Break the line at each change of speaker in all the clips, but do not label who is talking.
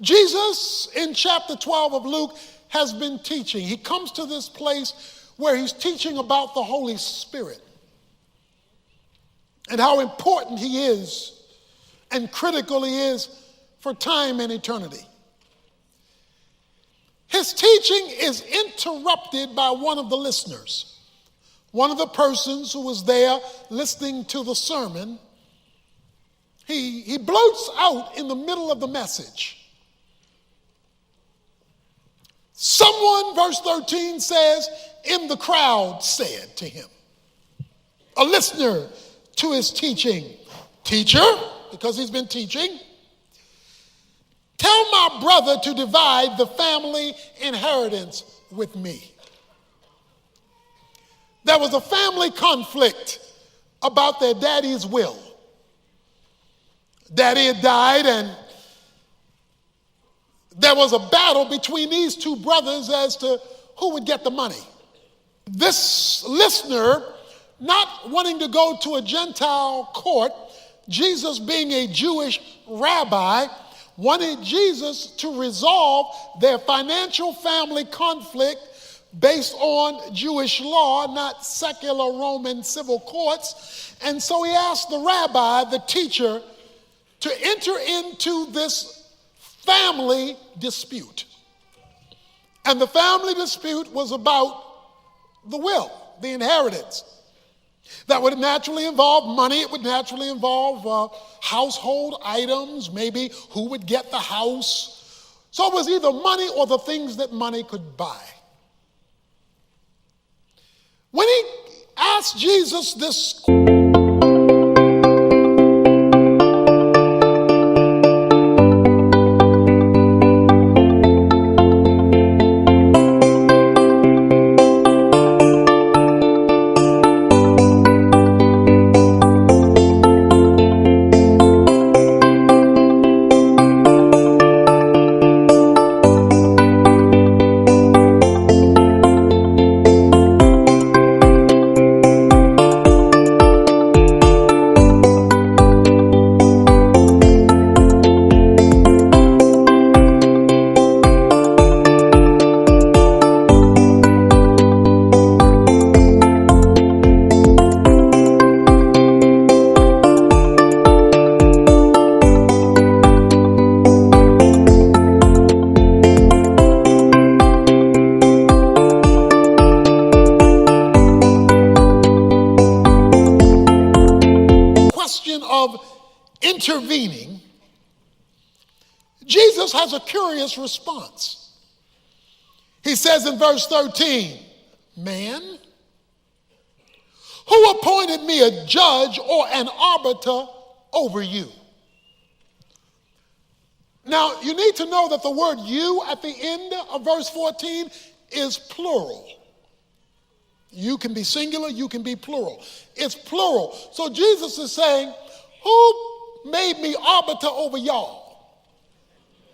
Jesus, in chapter 12 of Luke, has been teaching. He comes to this place where he's teaching about the Holy Spirit and how important he is and critical he is for time and eternity. His teaching is interrupted by one of the listeners, one of the persons who was there listening to the sermon. He blurts out in the middle of the message. Someone, verse 13 says, in the crowd said to him, a listener to his teaching, "Teacher," because he's been teaching, "tell my brother to divide the family inheritance with me." There was a family conflict about their daddy's will. Daddy had died, and there was a battle between these two brothers as to who would get the money. This listener, not wanting to go to a Gentile court, Jesus being a Jewish rabbi, wanted Jesus to resolve their financial family conflict based on Jewish law, not secular Roman civil courts. And so he asked the rabbi, the teacher, to enter into this family dispute. And the family dispute was about the will, the inheritance. That would naturally involve money. It would naturally involve household items, maybe who would get the house. So it was either money or the things that money could buy. When he asked Jesus this of intervening, Jesus has a curious response. He says in verse 13, "Man, who appointed me a judge or an arbiter over you?" Now, you need to know that the word "you" at the end of verse 14 is plural. You can be singular, you can be plural. It's plural. So Jesus is saying, who made me arbiter over y'all?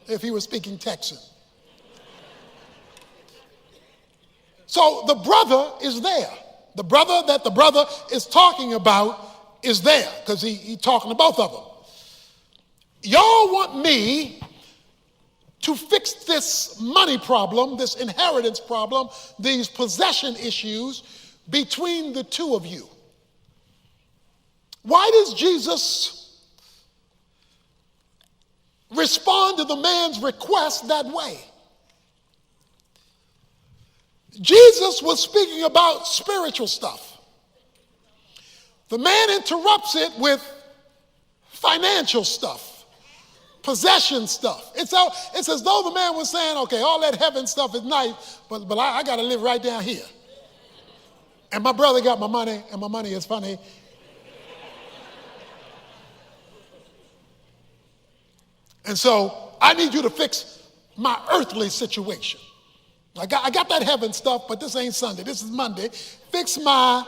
If he was speaking Texan. So the brother is there. The brother that the brother is talking about is there because he's talking to both of them. Y'all want me to fix this money problem, this inheritance problem, these possession issues between the two of you. Why does Jesus respond to the man's request that way? Jesus was speaking about spiritual stuff. The man interrupts it with financial stuff, possession stuff. It's as though the man was saying, okay, all that heaven stuff is nice, but I got to live right down here. And my brother got my money, and my money is funny. And so I need you to fix my earthly situation. I got that heaven stuff, but this ain't Sunday. This is Monday. Fix my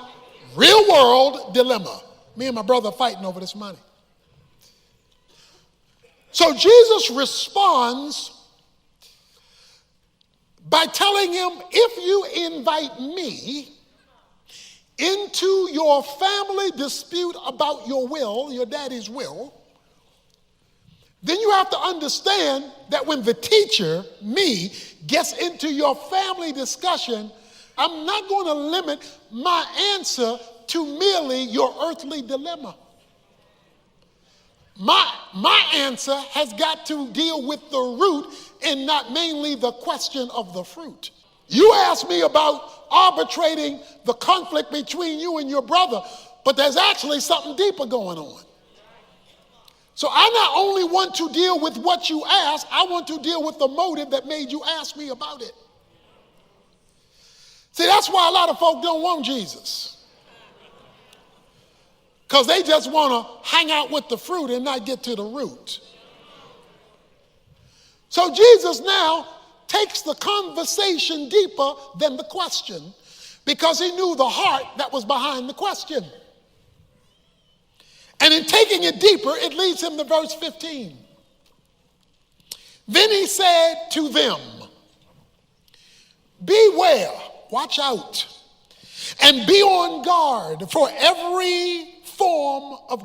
real world dilemma. Me and my brother fighting over this money. So Jesus responds by telling him, if you invite me into your family dispute about your will, your daddy's will, then you have to understand that when the teacher, me, gets into your family discussion, I'm not going to limit my answer to merely your earthly dilemma. My answer has got to deal with the root and not mainly the question of the fruit. You asked me about arbitrating the conflict between you and your brother, but there's actually something deeper going on. So I not only want to deal with what you asked, I want to deal with the motive that made you ask me about it. See, that's why a lot of folk don't want Jesus. Because they just want to hang out with the fruit and not get to the root. So Jesus now takes the conversation deeper than the question because he knew the heart that was behind the question. And in taking it deeper, it leads him to verse 15. Then he said to them, beware, watch out, and be on guard for every form of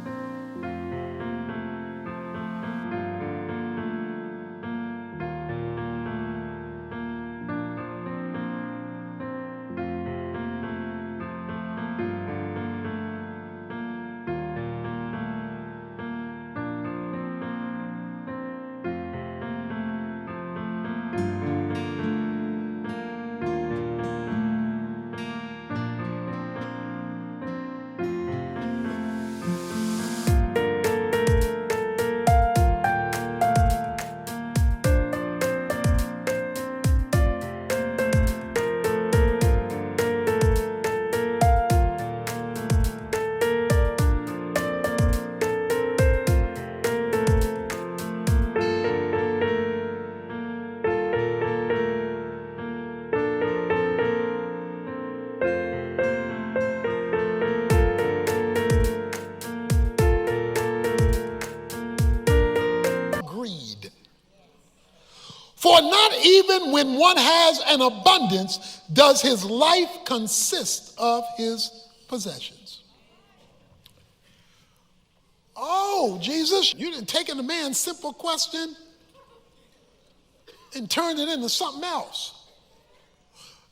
greed. For not even when one has an abundance does his life consist of his possessions. Oh, Jesus, you didn't take a man's simple question and turned it into something else.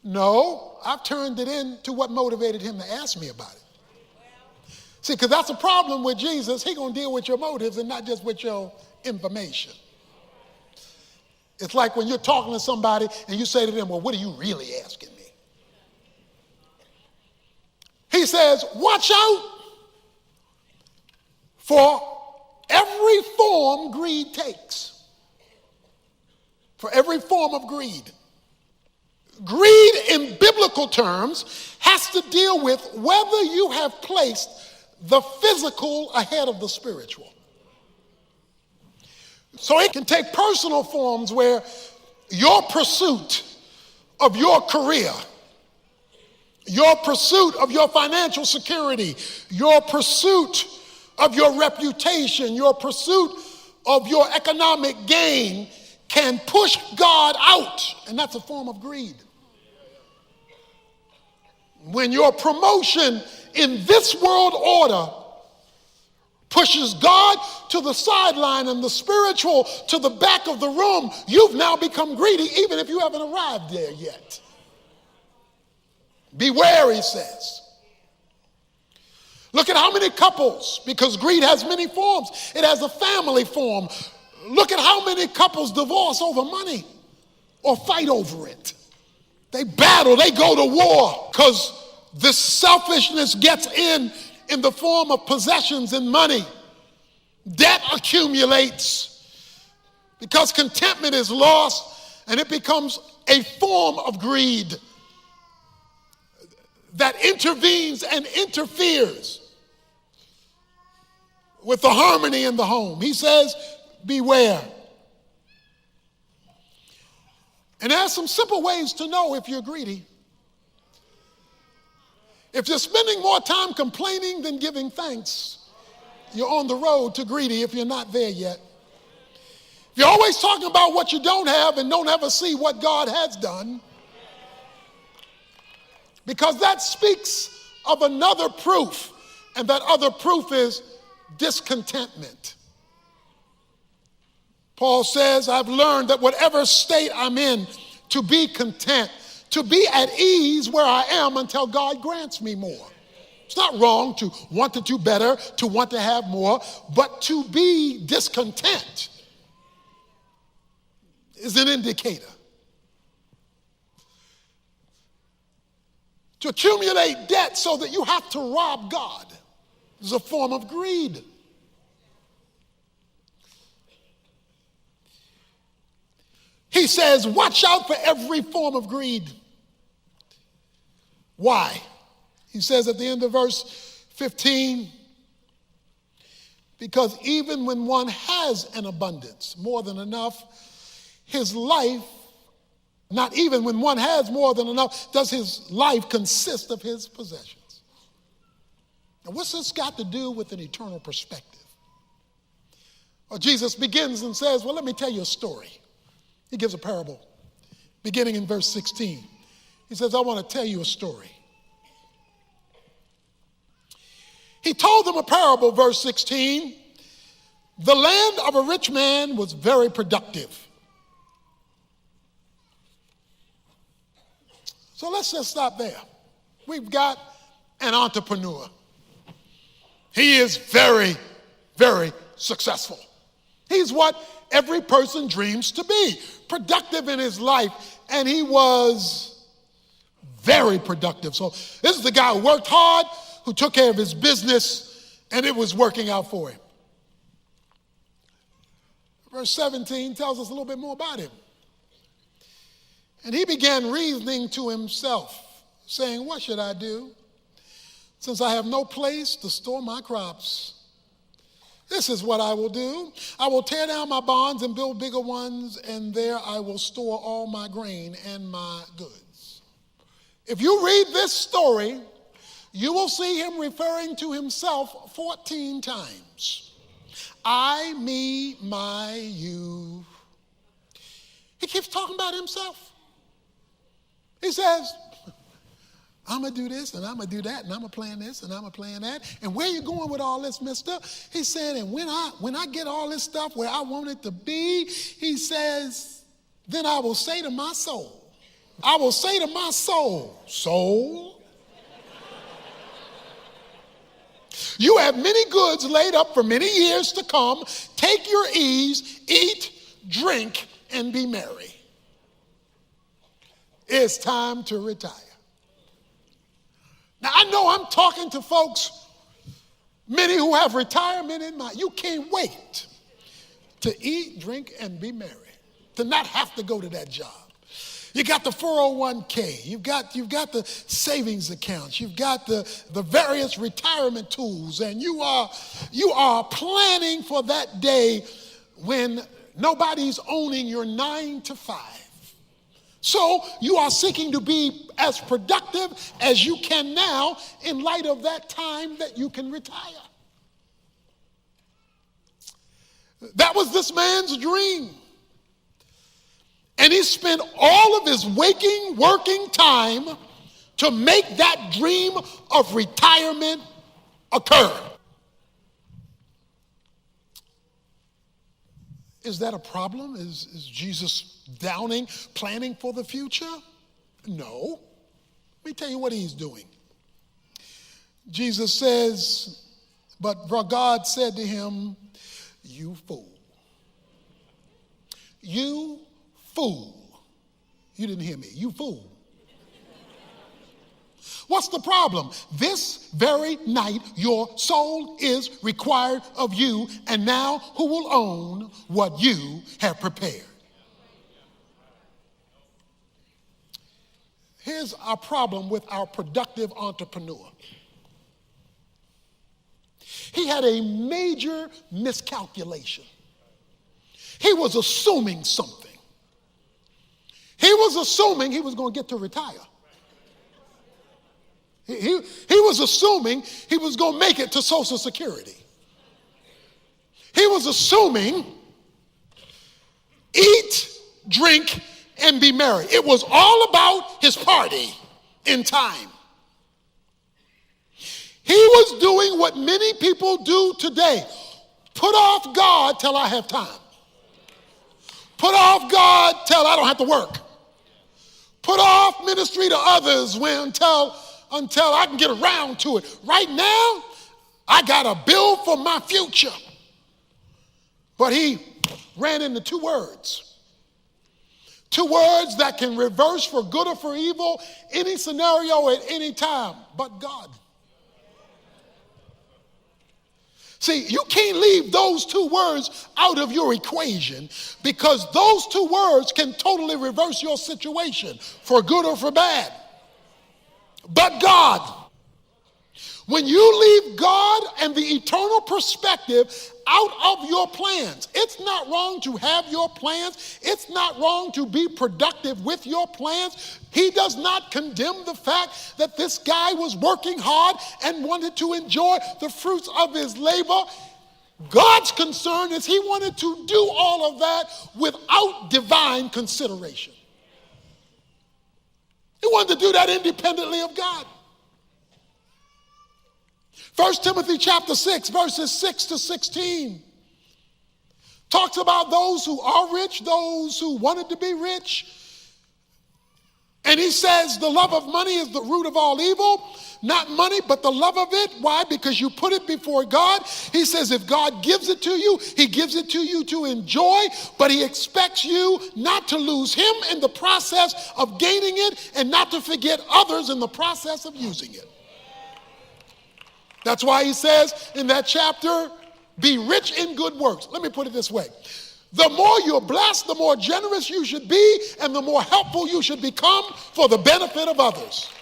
No, I've turned it into what motivated him to ask me about it. See, because that's a problem with Jesus. He's going to deal with your motives and not just with your information. It's like when you're talking to somebody and you say to them, well, what are you really asking me? He says, watch out for every form greed takes. For every form of greed. Greed in biblical terms has to deal with whether you have placed the physical ahead of the spiritual. So it can take personal forms where your pursuit of your career, your pursuit of your financial security, your pursuit of your reputation, your pursuit of your economic gain can push God out, and that's a form of greed. When your promotion in this world order pushes God to the sideline and the spiritual to the back of the room, you've now become greedy even if you haven't arrived there yet. Beware, he says. Look at how many couples, because greed has many forms. It has a family form. Look at how many couples divorce over money or fight over it. They battle, they go to war because this selfishness gets in the form of possessions and money. Debt accumulates because contentment is lost and it becomes a form of greed that intervenes and interferes with the harmony in the home. He says, beware. And there's some simple ways to know if you're greedy. If you're spending more time complaining than giving thanks, you're on the road to greedy if you're not there yet. If you're always talking about what you don't have and don't ever see what God has done, because that speaks of another proof, and that other proof is discontentment. Paul says, I've learned that whatever state I'm in, to be content, to be at ease where I am until God grants me more. It's not wrong to want to do better, to want to have more, but to be discontent is an indicator. To accumulate debt so that you have to rob God is a form of greed. He says, watch out for every form of greed. Why? He says at the end of verse 15, because even when one has an abundance, more than enough, his life, not even when one has more than enough, does his life consist of his possessions. Now, what's this got to do with an eternal perspective? Well, Jesus begins and says, well, let me tell you a story. He gives a parable, beginning in verse 16. He says, I want to tell you a story. He told them a parable, verse 16. The land of a rich man was very productive. So let's just stop there. We've got an entrepreneur. He is very, very successful. He's what every person dreams to be, productive in his life, and he was very productive. So this is the guy who worked hard, who took care of his business, and it was working out for him. Verse 17 tells us a little bit more about him. And he began reasoning to himself, saying, what should I do, since I have no place to store my crops? This is what I will do. I will tear down my barns and build bigger ones, and there I will store all my grain and my goods. If you read this story, you will see him referring to himself 14 times. I, me, my, you. He keeps talking about himself. He says, I'm going to do this, and I'm going to do that, and I'm going to plan this, and I'm going to plan that. And where you going with all this, mister? He said, and when I get all this stuff where I want it to be, he says, then I will say to my soul, soul, you have many goods laid up for many years to come. Take your ease, eat, drink, and be merry. It's time to retire. Now, I know I'm talking to folks, many who have retirement in mind. You can't wait to eat, drink, and be merry, to not have to go to that job. You got the 401k, you've got the savings accounts, you've got the various retirement tools, and you are planning for that day when nobody's owning your 9 to 5. So you are seeking to be as productive as you can now in light of that time that you can retire. That was this man's dream. And he spent all of his working time to make that dream of retirement occur. Is that a problem? Is Jesus downing, planning for the future? No. Let me tell you what he's doing. Jesus says, but God said to him, you fool. You fool. You didn't hear me. You fool. What's the problem? This very night, your soul is required of you, and now who will own what you have prepared? Here's our problem with our productive entrepreneur. He had a major miscalculation. He was assuming something. He was assuming he was going to get to retire. He was assuming he was going to make it to Social Security. He was assuming eat, drink, and be merry. It was all about his party in time. He was doing what many people do today. Put off God till I have time. Put off God till I don't have to work. Put off ministry to others until I can get around to it. Right now, I got to build for my future. But he ran into two words. Two words that can reverse for good or for evil any scenario at any time. But God. See, you can't leave those two words out of your equation because those two words can totally reverse your situation for good or for bad. But God. When you leave God and the eternal perspective out of your plans, it's not wrong to have your plans. It's not wrong to be productive with your plans. He does not condemn the fact that this guy was working hard and wanted to enjoy the fruits of his labor. God's concern is he wanted to do all of that without divine consideration. He wanted to do that independently of God. 1 Timothy chapter 6, verses 6 to 16 talks about those who are rich, those who wanted to be rich. And he says the love of money is the root of all evil. Not money, but the love of it. Why? Because you put it before God. He says if God gives it to you, he gives it to you to enjoy, but he expects you not to lose him in the process of gaining it and not to forget others in the process of using it. That's why he says in that chapter, be rich in good works. Let me put it this way. The more you're blessed, the more generous you should be, and the more helpful you should become for the benefit of others.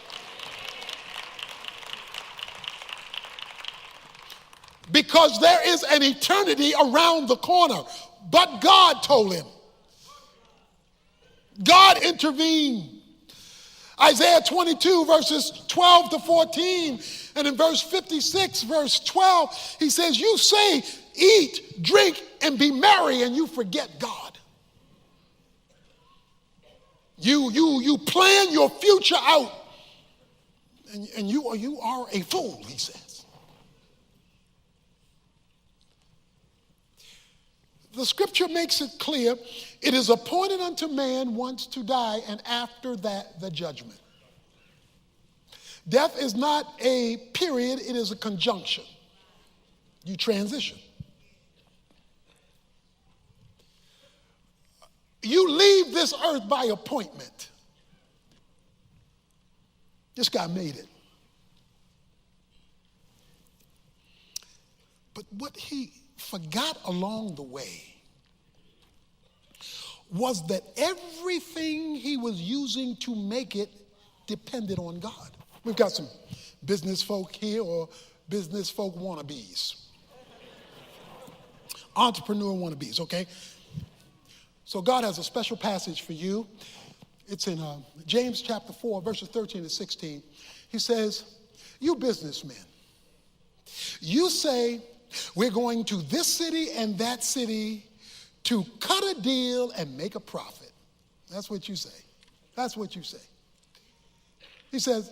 Because there is an eternity around the corner. But God told him. God intervened. Isaiah 22, verses 12 to 14, and in verse 56, verse 12, he says, you say, eat, drink, and be merry, and you forget God. You plan your future out, and you are a fool, he says. The scripture makes it clear, it is appointed unto man once to die, and after that, the judgment. Death is not a period, it is a conjunction. You transition. You leave this earth by appointment. This guy made it. But what he forgot along the way was that everything he was using to make it depended on God. We've got some business folk here or business folk wannabes. Entrepreneur wannabes, okay? So God has a special passage for you. It's in James chapter 4, verses 13 to 16. He says, you businessmen, you say, we're going to this city and that city to cut a deal and make a profit. That's what you say. That's what you say. He says,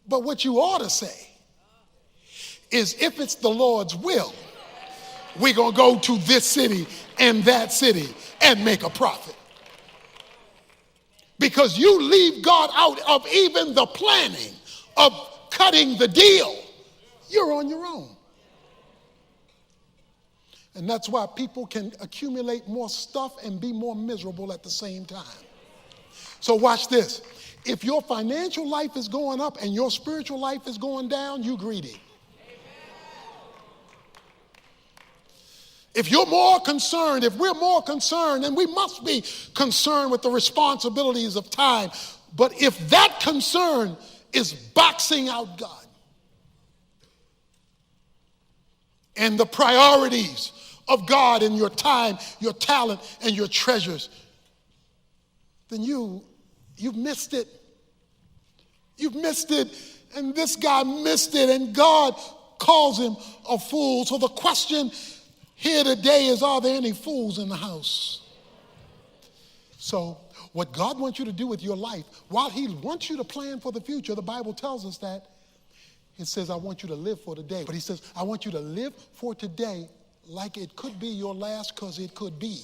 but what you ought to say is if it's the Lord's will, we're going to go to this city and that city and make a profit. Because you leave God out of even the planning of cutting the deal. You're on your own. And that's why people can accumulate more stuff and be more miserable at the same time. So watch this. If your financial life is going up and your spiritual life is going down, you greedy. If you're more concerned, if we're more concerned, and we must be concerned with the responsibilities of time, but if that concern is boxing out God and the priorities of God in your time, your talent, and your treasures, then you've missed it. You've missed it, and this guy missed it, and God calls him a fool. So the question here today is, are there any fools in the house? So what God wants you to do with your life, while he wants you to plan for the future, the Bible tells us that it says, I want you to live for today. But he says, I want you to live for today like it could be your last, because it could be.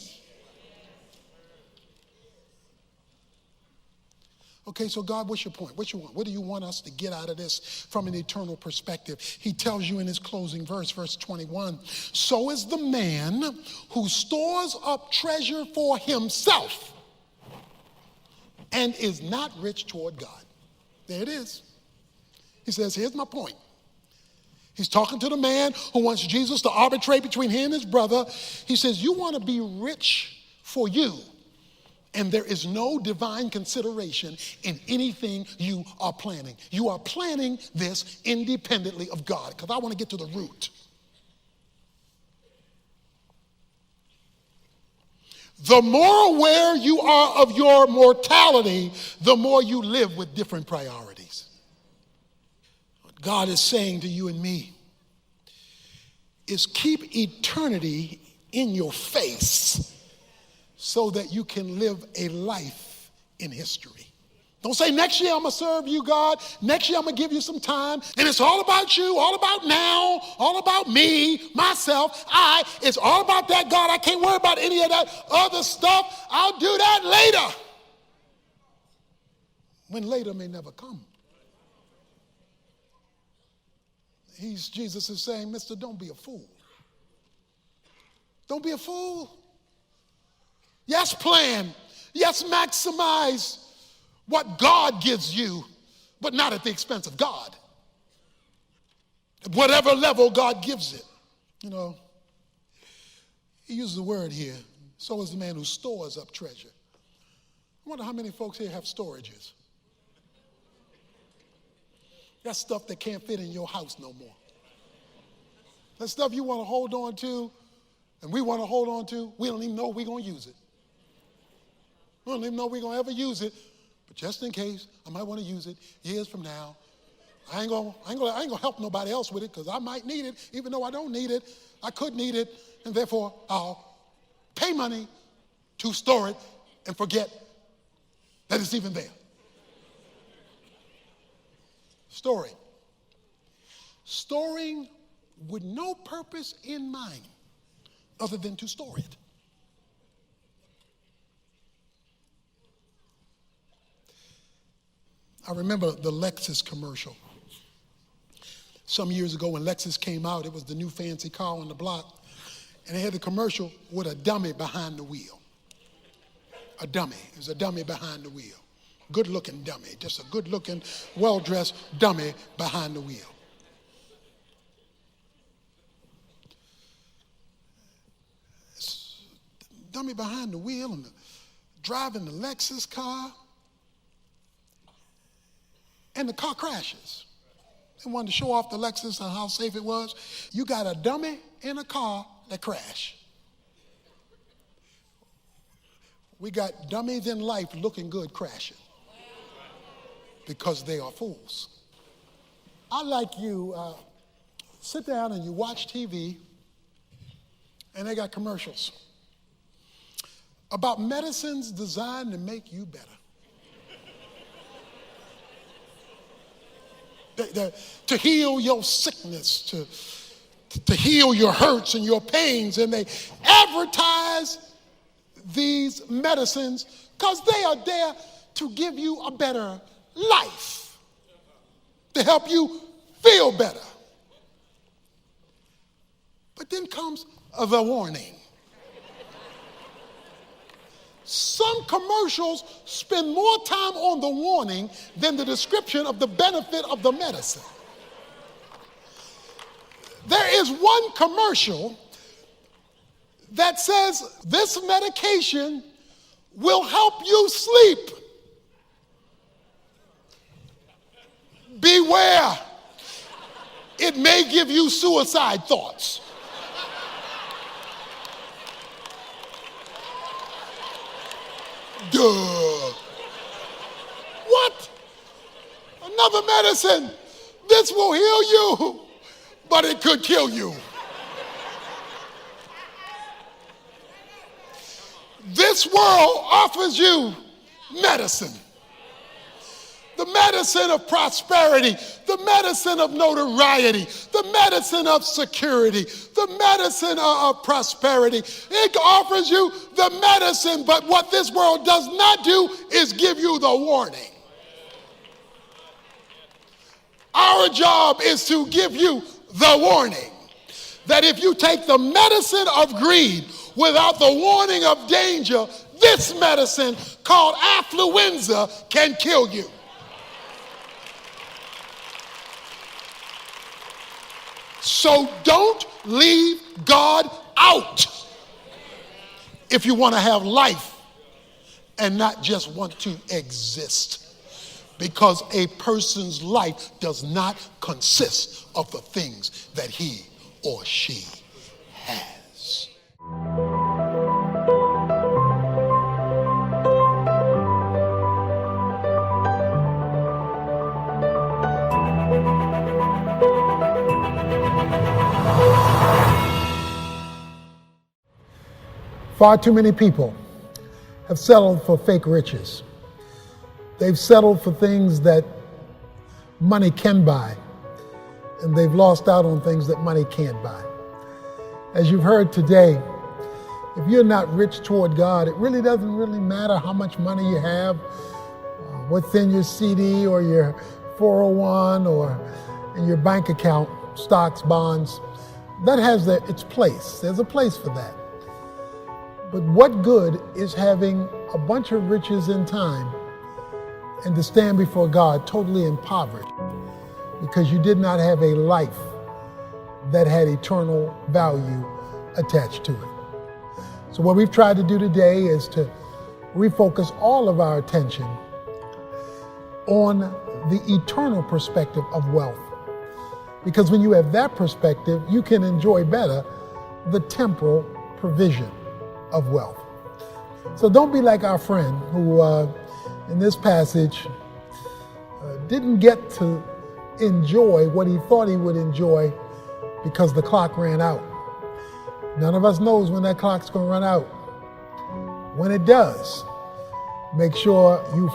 Okay, so God, what's your point? What you want? What do you want us to get out of this from an eternal perspective? He tells you in his closing verse, verse 21, so is the man who stores up treasure for himself and is not rich toward God. There it is. He says, here's my point. He's talking to the man who wants Jesus to arbitrate between him and his brother. He says, you want to be rich for you, and there is no divine consideration in anything you are planning. You are planning this independently of God, because I want to get to the root. The more aware you are of your mortality, the more you live with different priorities. What God is saying to you and me is keep eternity in your face so that you can live a life in history. Don't say, next year I'm going to serve you, God. Next year I'm going to give you some time. And it's all about you, all about now, all about me, myself, I. It's all about that, God. I can't worry about any of that other stuff. I'll do that later. When later may never come. Jesus is saying, mister, don't be a fool. Don't be a fool. Yes, plan. Yes, maximize what God gives you, but not at the expense of God. At whatever level God gives it. You know, he uses the word here. So is the man who stores up treasure. I wonder how many folks here have storages. That's stuff that can't fit in your house no more. That stuff you want to hold on to, and we want to hold on to, we don't even know we're going to use it. We don't even know we're going to ever use it. But just in case, I might want to use it years from now. I ain't gonna help nobody else with it because I might need it, even though I don't need it. I could need it, and therefore I'll pay money to store it and forget that it's even there. Storing. Storing with no purpose in mind other than to store it. I remember the Lexus commercial. Some years ago when Lexus came out, it was the new fancy car on the block, and they had the commercial with a dummy behind the wheel. A dummy. It was a dummy behind the wheel. Good-looking dummy, just a good-looking, well-dressed dummy behind the wheel. Dummy behind the wheel and driving the Lexus car. And the car crashes. They wanted to show off the Lexus and how safe it was. You got a dummy in a car that crashed. We got dummies in life looking good crashing because they are fools. I like you sit down and you watch TV and they got commercials about medicines designed to make you better. To heal your sickness, to heal your hurts and your pains. And they advertise these medicines because they are there to give you a better life, to help you feel better. But then comes the warning. Some commercials spend more time on the warning than the description of the benefit of the medicine. There is one commercial that says this medication will help you sleep. Beware, it may give you suicide thoughts. Duh. What? Another medicine. This will heal you, but it could kill you. This world offers you medicine. The medicine of prosperity, the medicine of notoriety, the medicine of security, the medicine of prosperity. It offers you the medicine, but what this world does not do is give you the warning. Our job is to give you the warning that if you take the medicine of greed without the warning of danger, this medicine called affluenza can kill you. So don't leave God out if you want to have life and not just want to exist. Because a person's life does not consist of the things that he or she has. Far too many people have settled for fake riches. They've settled for things that money can buy, and they've lost out on things that money can't buy. As you've heard today, if you're not rich toward God, it really doesn't really matter how much money you have, what's in your CD or your 401 or in your bank account, stocks, bonds. That has its place. There's a place for that. But what good is having a bunch of riches in time and to stand before God totally impoverished because you did not have a life that had eternal value attached to it? So what we've tried to do today is to refocus all of our attention on the eternal perspective of wealth. Because when you have that perspective, you can enjoy better the temporal provision of wealth. So don't be like our friend who in this passage didn't get to enjoy what he thought he would enjoy because the clock ran out. None of us knows when that clock's going to run out. When it does, make sure you